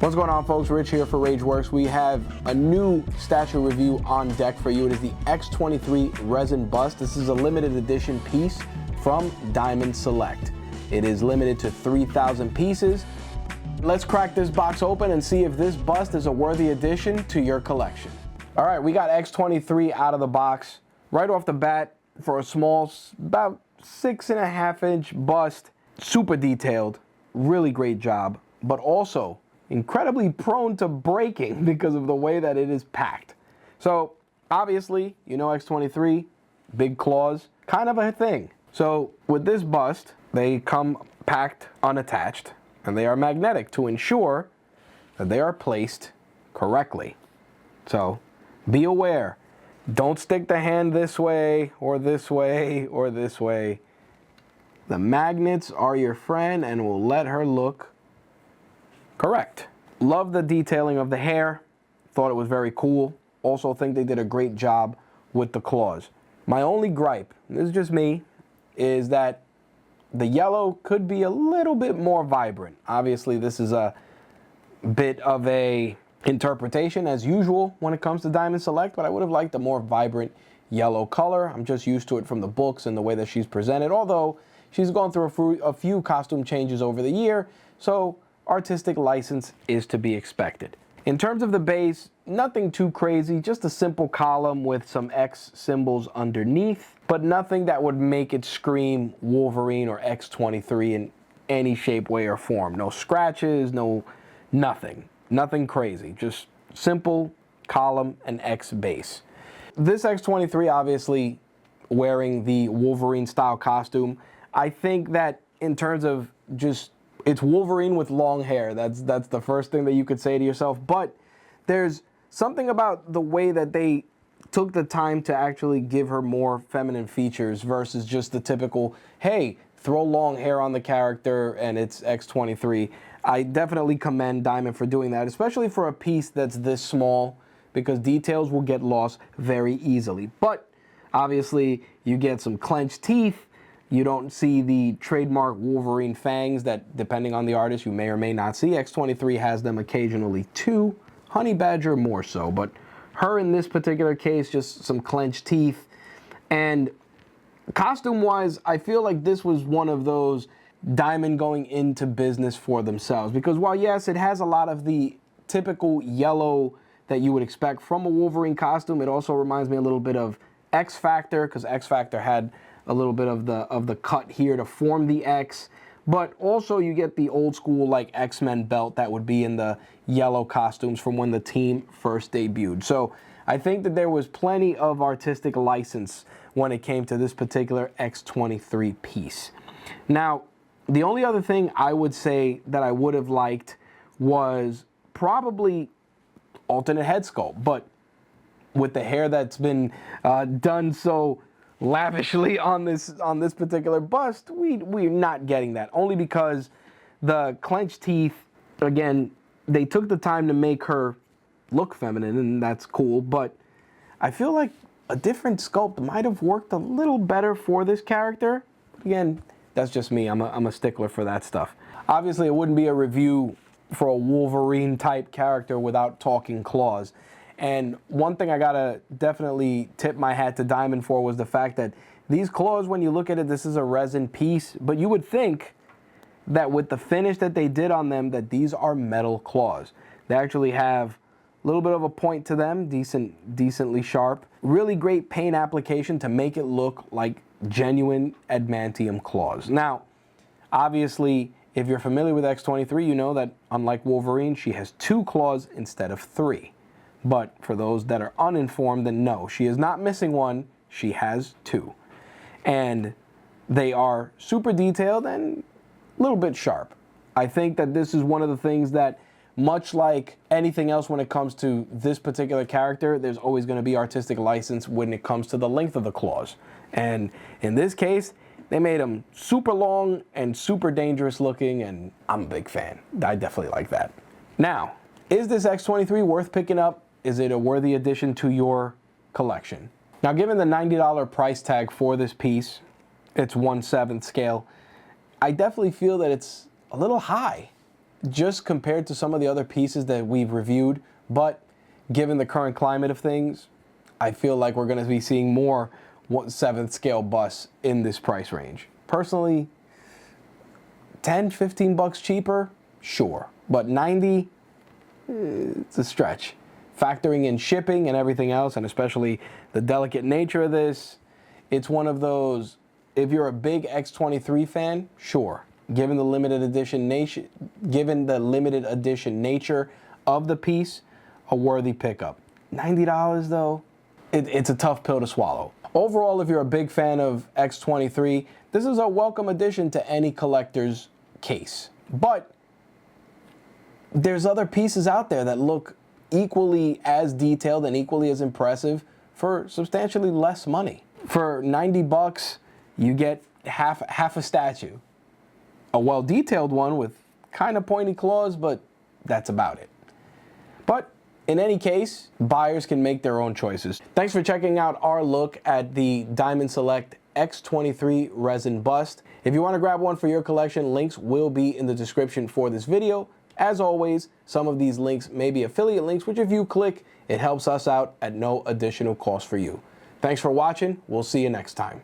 What's going on, folks? Rich here for RageWorks. We have a new statue review on deck for you. It is the X-23 resin bust. This is a limited edition piece from Diamond Select. It is limited to 3,000 pieces. Let's crack this box open and see if this bust is a worthy addition to your collection. All right, we got X-23 out of the box. Right off the bat, for a small, about 6.5-inch bust, super detailed, really great job, but also incredibly prone to breaking because of the way that it is packed. So obviously, you know X-23, big claws, kind of a thing. So with this bust, they come packed unattached, and they are magnetic to ensure that they are placed correctly. So be aware, don't stick the hand this way or this way or this way. The magnets are your friend and will let her look correct. Love the detailing of the hair. Thought it was very cool. Also think they did a great job with the claws. My only gripe, and this is just me, is that the yellow could be a little bit more vibrant. Obviously, this is a bit of a interpretation as usual when it comes to Diamond Select, but I would have liked a more vibrant yellow color. I'm just used to it from the books and the way that she's presented, although she's gone through a few costume changes over the year, so artistic license is to be expected. In terms of the base, nothing too crazy, just a simple column with some X symbols underneath, but nothing that would make it scream Wolverine or X-23 in any shape, way, or form. No scratches, nothing crazy, just simple column and X base. This X-23 obviously wearing the Wolverine style costume. I think that in terms of just, it's Wolverine with long hair. That's the first thing that you could say to yourself. But there's something about the way that they took the time to actually give her more feminine features versus just the typical, hey, throw long hair on the character and it's X-23. I definitely commend Diamond for doing that, especially for a piece that's this small, because details will get lost very easily. But obviously you get some clenched teeth. You don't see the trademark Wolverine fangs that, depending on the artist, you may or may not see. X-23 has them occasionally too. Honey Badger more so, but her in this particular case, just some clenched teeth. And costume-wise, I feel like this was one of those Diamond going into business for themselves. Because while, yes, it has a lot of the typical yellow that you would expect from a Wolverine costume, it also reminds me a little bit of X-Factor, because X-Factor had a little bit of the cut here to form the X. But also you get the old school like X-Men belt that would be in the yellow costumes from when the team first debuted. So I think that there was plenty of artistic license when it came to this particular X-23 piece. Now, the only other thing I would say that I would have liked was probably alternate head sculpt, but with the hair that's been done so lavishly on this particular bust, we're not getting that. Only because the clenched teeth, again, they took the time to make her look feminine, and that's cool, but I feel like a different sculpt might have worked a little better for this character. Again, that's just me. I'm a stickler for that stuff. Obviously, it wouldn't be a review for a Wolverine type character without talking claws. And one thing I gotta definitely tip my hat to Diamond for was the fact that these claws, when you look at it, this is a resin piece, but you would think that with the finish that they did on them, that these are metal claws. They actually have a little bit of a point to them, decently sharp. Really great paint application to make it look like genuine adamantium claws. Now, obviously, if you're familiar with X-23, you know that unlike Wolverine, she has 2 claws instead of 3. But for those that are uninformed, then no, she is not missing one, she has 2. And they are super detailed and a little bit sharp. I think that this is one of the things that, much like anything else when it comes to this particular character, there's always going to be artistic license when it comes to the length of the claws. And in this case, they made them super long and super dangerous looking, and I'm a big fan. I definitely like that. Now, is this X-23 worth picking up? Is it a worthy addition to your collection? Now, given the $90 price tag for this piece, it's 1/7 scale, I definitely feel that it's a little high. just compared to some of the other pieces that we've reviewed, but given the current climate of things, I feel like we're going to be seeing more 7th scale busts in this price range. Personally, 10, 15 bucks cheaper, sure, but 90, it's a stretch. Factoring in shipping and everything else, and especially the delicate nature of this, it's one of those, if you're a big X-23 fan, sure. Given the limited edition nature of the piece, a worthy pickup. $90 though, it's a tough pill to swallow. Overall, if you're a big fan of X-23, this is a welcome addition to any collector's case. But there's other pieces out there that look equally as detailed and equally as impressive for substantially less money. For 90 bucks, you get half a statue. A well-detailed one with kind of pointy claws, but that's about it. But in any case, buyers can make their own choices. Thanks for checking out our look at the Diamond Select X-23 resin bust. If you want to grab one for your collection, links will be in the description for this video. As always, some of these links may be affiliate links, which if you click, it helps us out at no additional cost for you. Thanks for watching. We'll see you next time.